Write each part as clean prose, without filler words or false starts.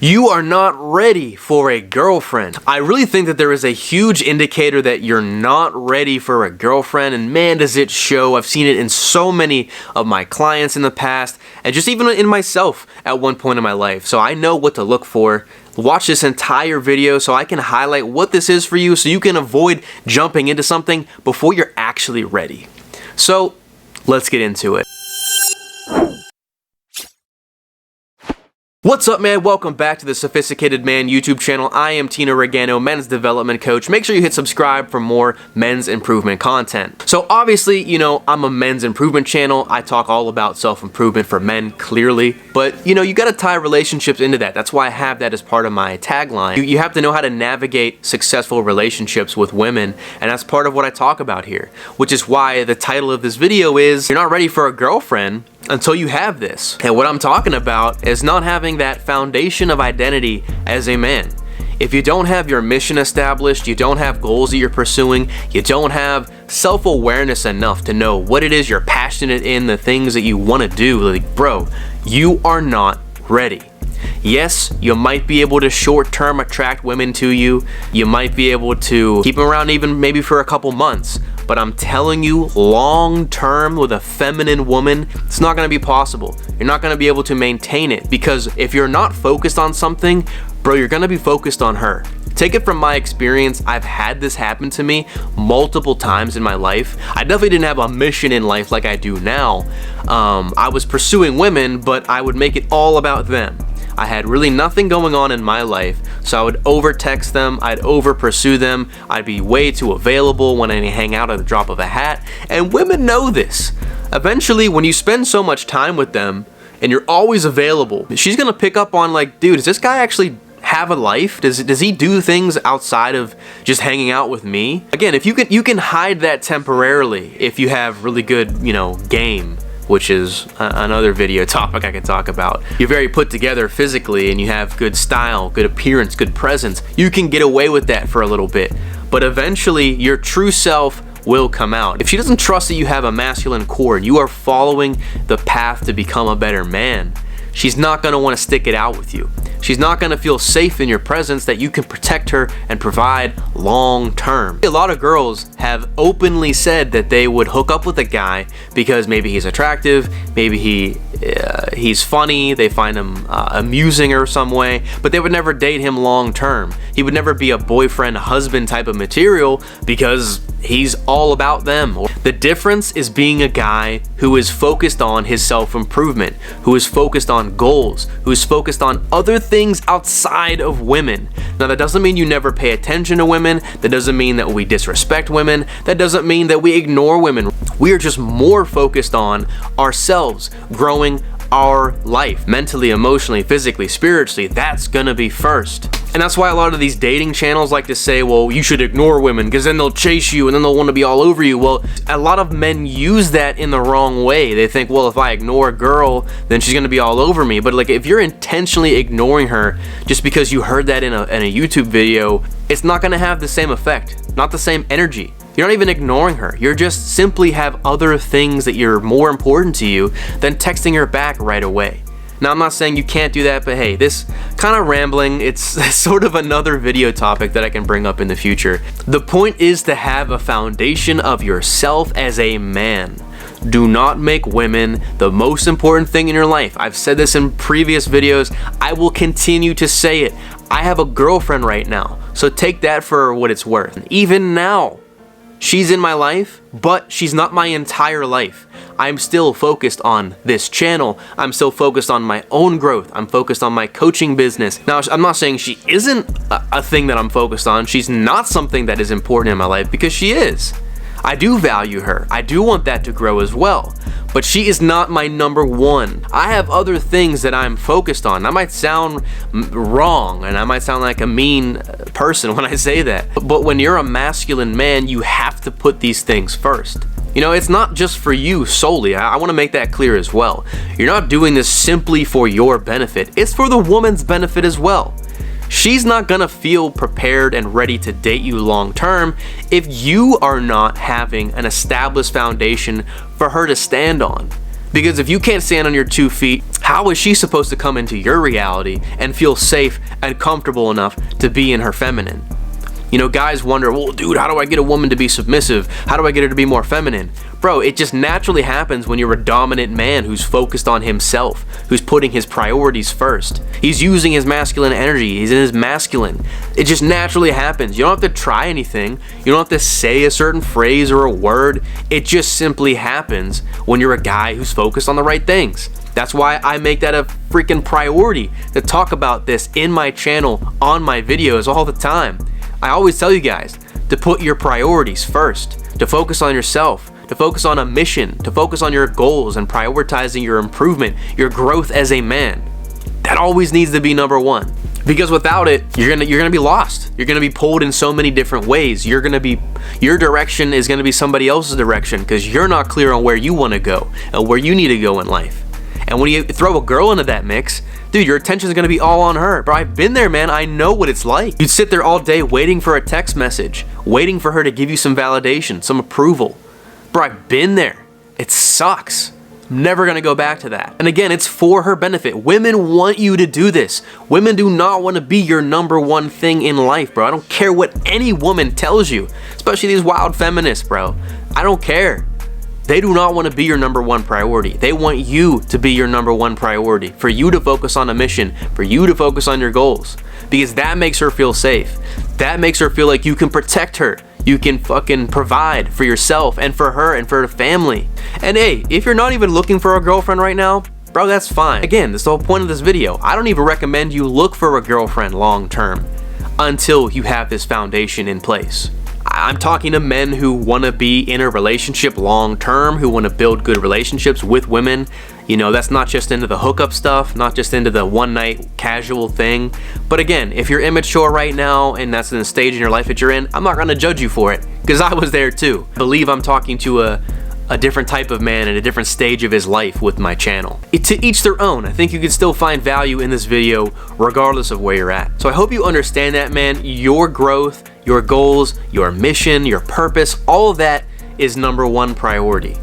You are not ready for a girlfriend. I really think that there is a huge indicator that you're not ready for a girlfriend, and man, does it show. I've seen it in so many of my clients in the past, and just even in myself at one point in my life. So I know what to look for. Watch this entire video so I can highlight what this is for you so you can avoid jumping into something before you're actually ready. So let's get into it. What's up, man? Welcome back to the Sophisticated Man YouTube channel. I am Tino, Rigano, men's development coach. Make sure you hit subscribe for more men's improvement content. So obviously, you know, I'm a men's improvement channel. I talk all about self-improvement for men, clearly. But, you know, you gotta tie relationships into that. That's why I have that as part of my tagline. You have to know how to navigate successful relationships with women, and that's part of what I talk about here. Which is why the title of this video is, You're Not Ready for a Girlfriend Until You Have This. And what I'm talking about is not having that foundation of identity as a man. If you don't have your mission established, you don't have goals that you're pursuing, you don't have self-awareness enough to know what it is you're passionate in, the things that you want to do, like, bro, you are not ready. Yes, you might be able to short-term attract women to you. You might be able to keep them around even maybe for a couple months. But I'm telling you, long-term with a feminine woman, it's not gonna be possible. You're not gonna be able to maintain it, because if you're not focused on something, bro, you're gonna be focused on her. Take it from my experience, I've had this happen to me multiple times in my life. I definitely didn't have a mission in life like I do now. I was pursuing women, but I would make it all about them. I had really nothing going on in my life, so I would over text them, I'd over pursue them, I'd be way too available when I hang out at the drop of a hat, and women know this. Eventually, when you spend so much time with them, and you're always available, she's gonna pick up on, like, dude, does this guy actually have a life? Does he do things outside of just hanging out with me? Again, if you can hide that temporarily if you have really good, you know, game, which is another video topic I can talk about. You're very put together physically and you have good style, good appearance, good presence. You can get away with that for a little bit, but eventually your true self will come out. If she doesn't trust that you have a masculine core and you are following the path to become a better man, she's not gonna wanna stick it out with you. She's not gonna feel safe in your presence that you can protect her and provide long term. A lot of girls have openly said that they would hook up with a guy because maybe he's attractive, maybe he's funny, they find him amusing or some way, but they would never date him long term. He would never be a boyfriend, husband type of material because he's all about them. The difference is being a guy who is focused on his self-improvement, who is focused on goals, who is focused on other things outside of women. Now, that doesn't mean you never pay attention to women. That doesn't mean that we disrespect women. That doesn't mean that we ignore women. We are just more focused on ourselves, growing our life, mentally, emotionally, physically, spiritually. That's gonna be first. And that's why a lot of these dating channels like to say, well, you should ignore women because then they'll chase you and then they'll want to be all over you. Well, a lot of men use that in the wrong way. They think, well, if I ignore a girl, then she's going to be all over me. But like, if you're intentionally ignoring her just because you heard that in a YouTube video, it's not going to have the same effect, not the same energy. You're not even ignoring her. You're just simply have other things that you're more important to you than texting her back right away. Now, I'm not saying you can't do that, but hey, this kind of rambling, it's sort of another video topic that I can bring up in the future. The point is to have a foundation of yourself as a man. Do not make women the most important thing in your life. I've said this in previous videos. I will continue to say it. I have a girlfriend right now, so take that for what it's worth. Even now, she's in my life, but she's not my entire life. I'm still focused on this channel. I'm still focused on my own growth. I'm focused on my coaching business. Now, I'm not saying she isn't a thing that I'm focused on. She's not something that is important in my life, because she is. I do value her. I do want that to grow as well. But she is not my number one. I have other things that I'm focused on. I might sound wrong and I might sound like a mean person when I say that. But when you're a masculine man, you have to put these things first. You know, it's not just for you solely. I want to make that clear as well. You're not doing this simply for your benefit. It's for the woman's benefit as well. She's not gonna feel prepared and ready to date you long term if you are not having an established foundation for her to stand on. Because if you can't stand on your 2 feet, how is she supposed to come into your reality and feel safe and comfortable enough to be in her feminine? You know, guys wonder, well, dude, how do I get a woman to be submissive? How do I get her to be more feminine? Bro, it just naturally happens when you're a dominant man who's focused on himself, who's putting his priorities first. He's using his masculine energy. He's in his masculine. It just naturally happens. You don't have to try anything. You don't have to say a certain phrase or a word. It just simply happens when you're a guy who's focused on the right things. That's why I make that a freaking priority to talk about this in my channel, on my videos all the time. I always tell you guys to put your priorities first, to focus on yourself, to focus on a mission, to focus on your goals and prioritizing your improvement, your growth as a man. That always needs to be number one. Because without it, you're gonna be lost. You're gonna be pulled in so many different ways. Your direction is gonna be somebody else's direction because you're not clear on where you want to go and where you need to go in life. And when you throw a girl into that mix, dude, your attention is gonna be all on her. Bro, I've been there, man. I know what it's like. You'd sit there all day waiting for a text message, waiting for her to give you some validation, some approval. Bro, I've been there. It sucks. I'm never gonna go back to that. And again, it's for her benefit. Women want you to do this. Women do not want to be your number one thing in life, bro. I don't care what any woman tells you, especially these wild feminists, bro. I don't care. They do not want to be your number one priority. They want you to be your number one priority, for you to focus on a mission, for you to focus on your goals, because that makes her feel safe. That makes her feel like you can protect her. You can fucking provide for yourself and for her and for the family. And hey, if you're not even looking for a girlfriend right now, bro, that's fine. Again, that's the whole point of this video. I don't even recommend you look for a girlfriend long term until you have this foundation in place. I'm talking to men who want to be in a relationship long term, who want to build good relationships with women. You know, that's not just into the hookup stuff, not just into the one night casual thing. But again, if you're immature right now and that's in the stage in your life that you're in, I'm not going to judge you for it, because I was there too. I believe I'm talking to a different type of man in a different stage of his life with my channel. To each their own. I think you can still find value in this video regardless of where you're at. So I hope you understand that, man. Your growth, your goals, your mission, your purpose, all of that is number one priority.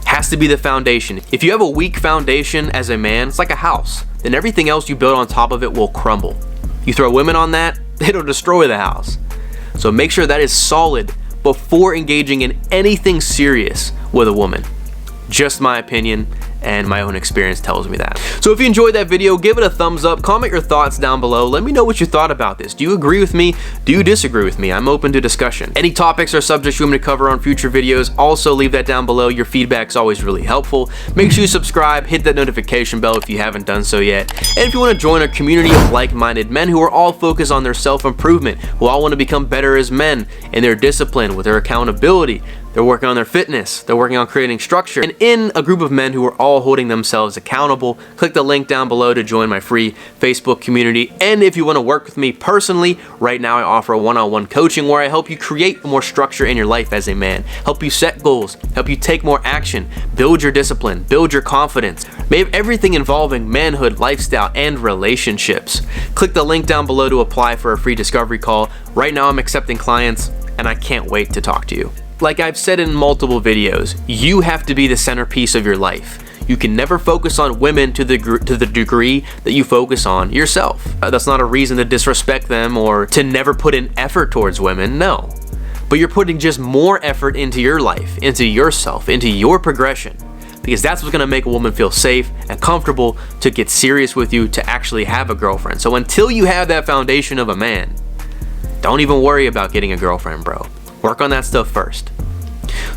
Has to be the foundation. If you have a weak foundation as a man, it's like a house. Then everything else you build on top of it will crumble. You throw women on that, it'll destroy the house. So make sure that is solid before engaging in anything serious with a woman. Just my opinion, and my own experience tells me that. So if you enjoyed that video, give it a thumbs up, comment your thoughts down below. Let me know what you thought about this. Do you agree with me? Do you disagree with me? I'm open to discussion. Any topics or subjects you want me to cover on future videos, also leave that down below. Your feedback's always really helpful. Make sure you subscribe, hit that notification bell if you haven't done so yet. And if you want to join a community of like-minded men who are all focused on their self-improvement, who all want to become better as men in their discipline, with their accountability, they're working on their fitness, they're working on creating structure, and in a group of men who are all holding themselves accountable, click the link down below to join my free Facebook community. And if you want to work with me personally, right now I offer a one-on-one coaching where I help you create more structure in your life as a man, help you set goals, help you take more action, build your discipline, build your confidence, maybe everything involving manhood, lifestyle, and relationships. Click the link down below to apply for a free discovery call. Right now I'm accepting clients, and I can't wait to talk to you. Like I've said in multiple videos, you have to be the centerpiece of your life. You can never focus on women to the degree that you focus on yourself. That's not a reason to disrespect them or to never put in effort towards women, no. But you're putting just more effort into your life, into yourself, into your progression. Because that's what's gonna make a woman feel safe and comfortable to get serious with you, to actually have a girlfriend. So until you have that foundation of a man, don't even worry about getting a girlfriend, bro. Work on that stuff first.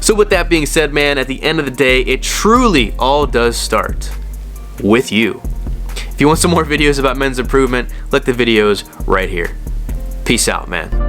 So with that being said, man, at the end of the day, it truly all does start with you. If you want some more videos about men's improvement, look the videos right here. Peace out, man.